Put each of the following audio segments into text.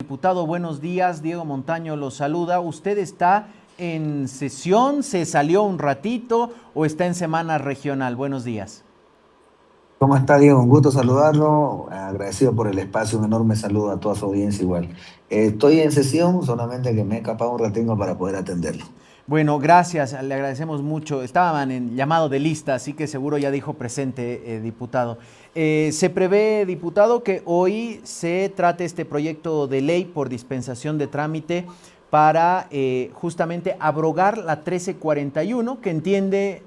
Diputado, buenos días. Diego Montaño lo saluda. ¿Usted está en sesión? ¿Se salió un ratito o está en semana regional? Buenos días. ¿Cómo está, Diego? Un gusto saludarlo. Agradecido por el espacio. Un enorme saludo a toda su audiencia igual. Estoy en sesión, solamente que me he escapado un ratingo para poder atenderlo. Bueno, gracias, le agradecemos mucho. Estaban en llamado de lista, así que seguro ya dijo presente, diputado. Se prevé, diputado, que hoy se trate este proyecto de ley por dispensación de trámite para justamente abrogar la 1341, que entiende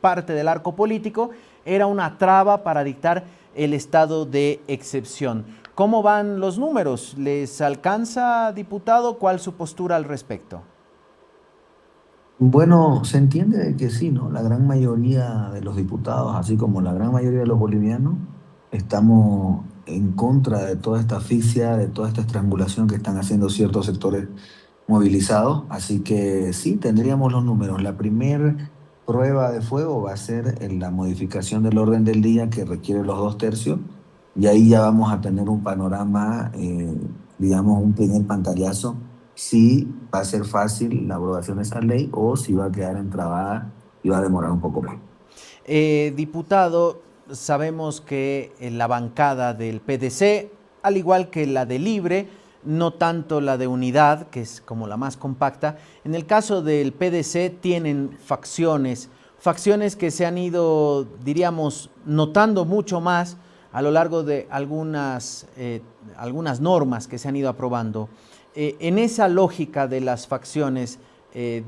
parte del arco político, era una traba para dictar el estado de excepción. ¿Cómo van los números? ¿Les alcanza, diputado? ¿Cuál es su postura al respecto? Bueno, se entiende de que sí, ¿no? La gran mayoría de los diputados, así como la gran mayoría de los bolivianos, estamos en contra de toda esta asfixia, de toda esta estrangulación que están haciendo ciertos sectores movilizados. Así que sí, tendríamos los números. La primer prueba de fuego va a ser en la modificación del orden del día que requiere los 2/3, y ahí ya vamos a tener un panorama, digamos, un primer pantallazo si va a ser fácil la aprobación de esa ley o si va a quedar entrabada y va a demorar un poco más. Diputado, sabemos que la bancada del PDC, al igual que la de Libre, no tanto la de Unidad, que es como la más compacta, en el caso del PDC tienen facciones que se han ido, diríamos, notando mucho más a lo largo de algunas normas que se han ido aprobando. En esa lógica de las facciones,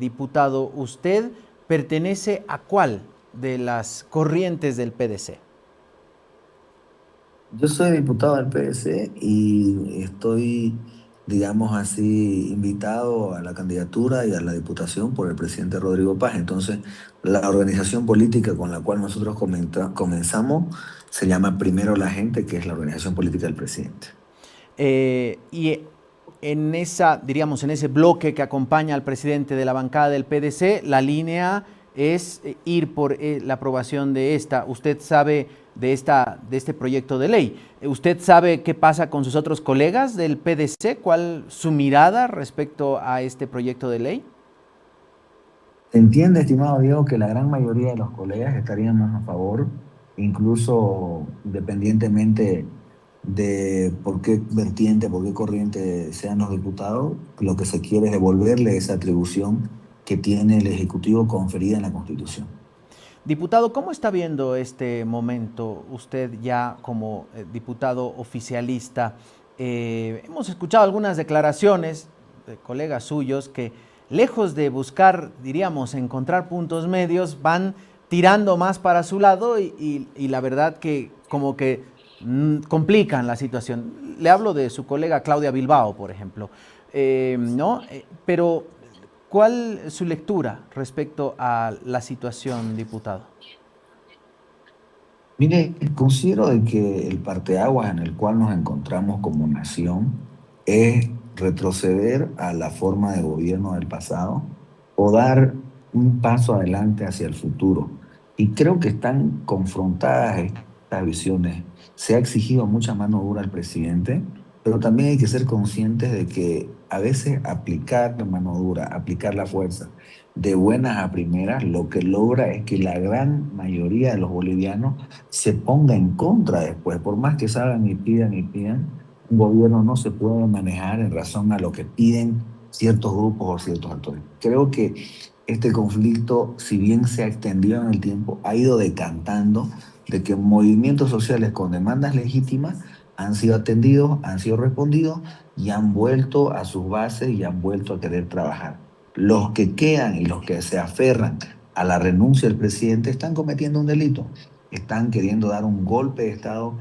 diputado, ¿usted pertenece a cuál de las corrientes del PDC? Yo soy diputado del PDC y estoy, digamos así, invitado a la candidatura y a la diputación por el presidente Rodrigo Paz. Entonces, la organización política con la cual nosotros comenzamos se llama Primero la Gente, que es la organización política del presidente. Y en esa, diríamos, en ese bloque que acompaña al presidente de la bancada del PDC, la línea es ir por la aprobación de esta. Usted sabe de este proyecto de ley. ¿Usted sabe qué pasa con sus otros colegas del PDC? ¿Cuál su mirada respecto a este proyecto de ley? Se entiende, estimado Diego, que la gran mayoría de los colegas estarían más a favor, incluso independientemente de por qué vertiente, por qué corriente sean los diputados. Lo que se quiere es devolverle esa atribución que tiene el Ejecutivo conferida en la Constitución. Diputado, ¿cómo está viendo este momento usted ya como diputado oficialista? Hemos escuchado algunas declaraciones de colegas suyos que lejos de buscar, diríamos, encontrar puntos medios, van tirando más para su lado y la verdad que como que complican la situación. Le hablo de su colega Claudia Bilbao, por ejemplo. ¿No? Pero ¿cuál es su lectura respecto a la situación, diputado? Mire, considero de que el parteaguas en el cual nos encontramos como nación es retroceder a la forma de gobierno del pasado o dar un paso adelante hacia el futuro. Y creo que están confrontadas estas visiones. Se ha exigido mucha mano dura al presidente, pero también hay que ser conscientes de que a veces aplicar la mano dura, aplicar la fuerza de buenas a primeras, lo que logra es que la gran mayoría de los bolivianos se ponga en contra después. Por más que salgan y pidan, un gobierno no se puede manejar en razón a lo que piden ciertos grupos o ciertos actores. Creo que este conflicto, si bien se ha extendido en el tiempo, ha ido decantando de que movimientos sociales con demandas legítimas han sido atendidos, han sido respondidos y han vuelto a sus bases y han vuelto a querer trabajar. Los que quedan y los que se aferran a la renuncia del presidente están cometiendo un delito, están queriendo dar un golpe de Estado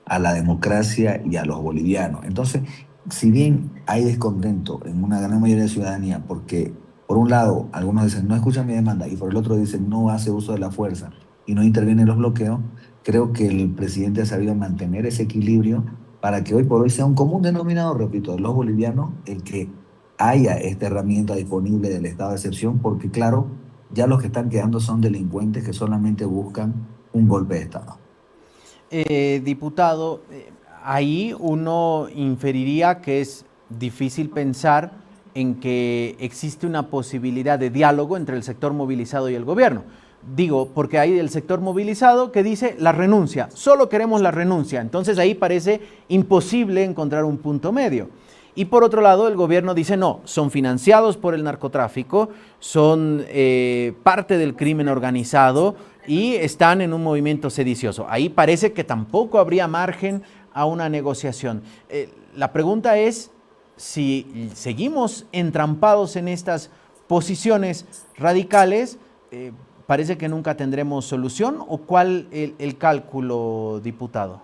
a la democracia y a los bolivianos. Entonces, si bien hay descontento en una gran mayoría de la ciudadanía, porque por un lado algunos dicen no escuchan mi demanda y por el otro dicen no hace uso de la fuerza y no interviene en los bloqueos, creo que el presidente ha sabido mantener ese equilibrio para que hoy por hoy sea un común denominador, repito, de los bolivianos, el que haya esta herramienta disponible del estado de excepción, porque claro, ya los que están quedando son delincuentes que solamente buscan un golpe de Estado. Diputado, ahí uno inferiría que es difícil pensar en que existe una posibilidad de diálogo entre el sector movilizado y el gobierno. Digo, porque hay el sector movilizado que dice la renuncia, solo queremos la renuncia. Entonces ahí parece imposible encontrar un punto medio. Y por otro lado, el gobierno dice no, son financiados por el narcotráfico, son parte del crimen organizado y están en un movimiento sedicioso. Ahí parece que tampoco habría margen a una negociación. La pregunta es si seguimos entrampados en estas posiciones radicales, parece que nunca tendremos solución, o cuál el cálculo, diputado.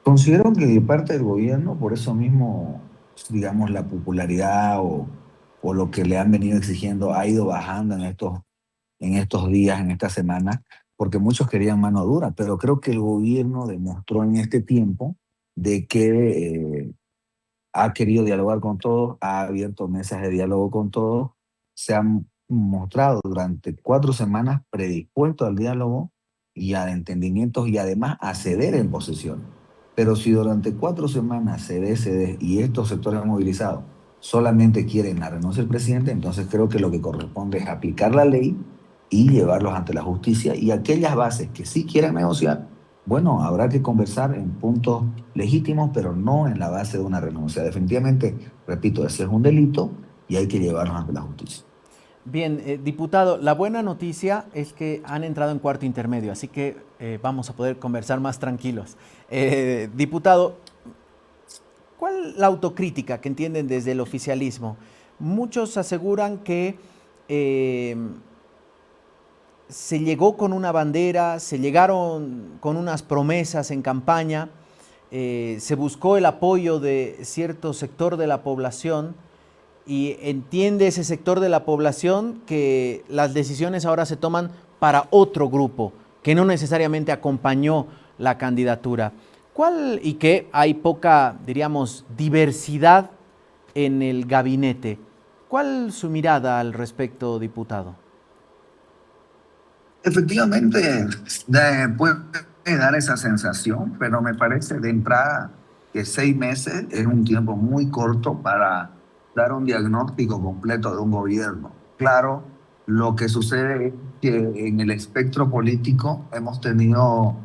Considero que de parte del gobierno, por eso mismo, digamos, la popularidad o lo que le han venido exigiendo ha ido bajando en estos días, en esta semana, porque muchos querían mano dura, pero creo que el gobierno demostró en este tiempo de que ha querido dialogar con todos, ha abierto mesas de diálogo con todos, se han mostrado durante 4 semanas predispuestos al diálogo y al entendimiento y además a ceder en posiciones. Pero si durante 4 semanas cede y estos sectores movilizados solamente quieren la renuncia del presidente, entonces creo que lo que corresponde es aplicar la ley y llevarlos ante la justicia y aquellas bases que sí quieran negociar, bueno, habrá que conversar en puntos legítimos, pero no en la base de una renuncia. Definitivamente, repito, ese es un delito y hay que llevarnos ante la justicia. Bien, diputado, la buena noticia es que han entrado en cuarto intermedio, así que vamos a poder conversar más tranquilos. Diputado, ¿cuál la autocrítica que entienden desde el oficialismo? Muchos aseguran que eh, se llegó con una bandera, se llegaron con unas promesas en campaña, se buscó el apoyo de cierto sector de la población y entiende ese sector de la población que las decisiones ahora se toman para otro grupo que no necesariamente acompañó la candidatura. ¿Cuál y que hay poca, diríamos, diversidad en el gabinete? ¿Cuál su mirada al respecto, diputado? Efectivamente, puede dar esa sensación, pero me parece de entrada que 6 meses es un tiempo muy corto para dar un diagnóstico completo de un gobierno. Claro, lo que sucede es que en el espectro político hemos tenido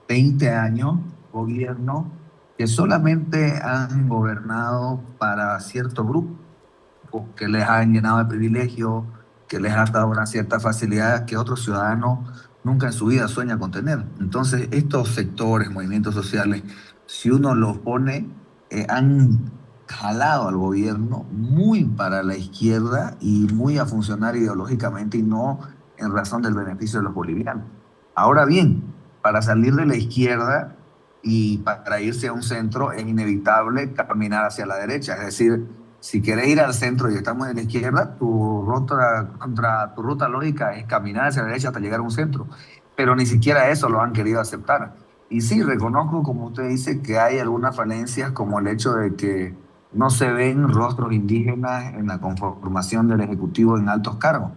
20 años gobiernos que solamente han gobernado para cierto grupo que les han llenado de privilegios, que les han dado una cierta facilidad que otros ciudadanos nunca en su vida sueñan con tener. Entonces, estos sectores, movimientos sociales, si uno los pone, han jalado al gobierno muy para la izquierda y muy a funcionar ideológicamente y no en razón del beneficio de los bolivianos. Ahora bien, para salir de la izquierda y para irse a un centro es inevitable caminar hacia la derecha, es decir, si querés ir al centro y estamos en la izquierda, tu ruta lógica es caminar hacia la derecha hasta llegar a un centro. Pero ni siquiera eso lo han querido aceptar. Y sí, reconozco, como usted dice, que hay algunas falencias, como el hecho de que no se ven rostros indígenas en la conformación del Ejecutivo en altos cargos.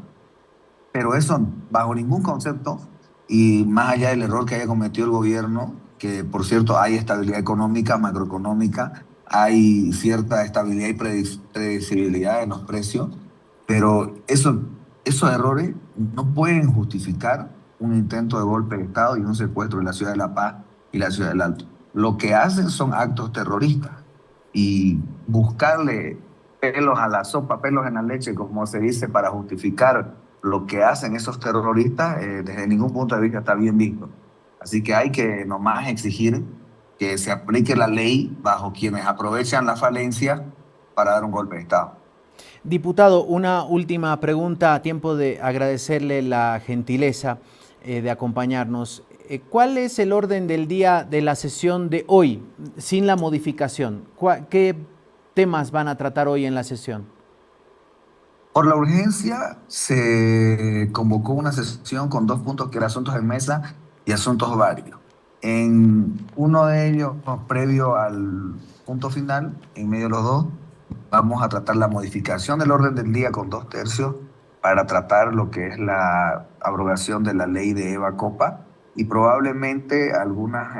Pero eso, bajo ningún concepto, y más allá del error que haya cometido el gobierno, que por cierto hay estabilidad económica, macroeconómica, hay cierta estabilidad y predecibilidad en los precios, pero esos errores no pueden justificar un intento de golpe de Estado y un secuestro de la ciudad de La Paz y la ciudad del Alto. Lo que hacen son actos terroristas y buscarle pelos a la sopa, pelos en la leche, como se dice, para justificar lo que hacen esos terroristas, desde ningún punto de vista está bien visto. Así que hay que nomás exigir que se aplique la ley bajo quienes aprovechan la falencia para dar un golpe de Estado. Diputado, una última pregunta a tiempo de agradecerle la gentileza de acompañarnos. ¿Cuál es el orden del día de la sesión de hoy, sin la modificación? ¿Qué temas van a tratar hoy en la sesión? Por la urgencia, se convocó una sesión con 2 puntos que eran asuntos en mesa y asuntos varios. En uno de ellos, previo al punto final, en medio de los dos, vamos a tratar la modificación del orden del día con 2 tercios para tratar lo que es la abrogación de la ley de Eva Copa y probablemente algunas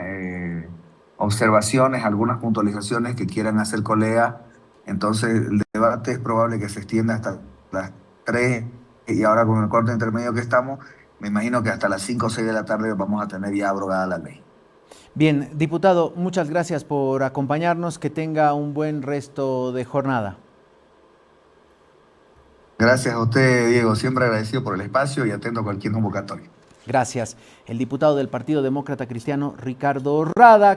observaciones, algunas puntualizaciones que quieran hacer colega. Entonces el debate es probable que se extienda hasta las 3 y ahora con el corte intermedio que estamos, me imagino que hasta las 5 o 6 de la tarde vamos a tener ya abrogada la ley. Bien, diputado, muchas gracias por acompañarnos. Que tenga un buen resto de jornada. Gracias a usted, Diego. Siempre agradecido por el espacio y atento a cualquier convocatoria. Gracias. El diputado del Partido Demócrata Cristiano, Ricardo Rada.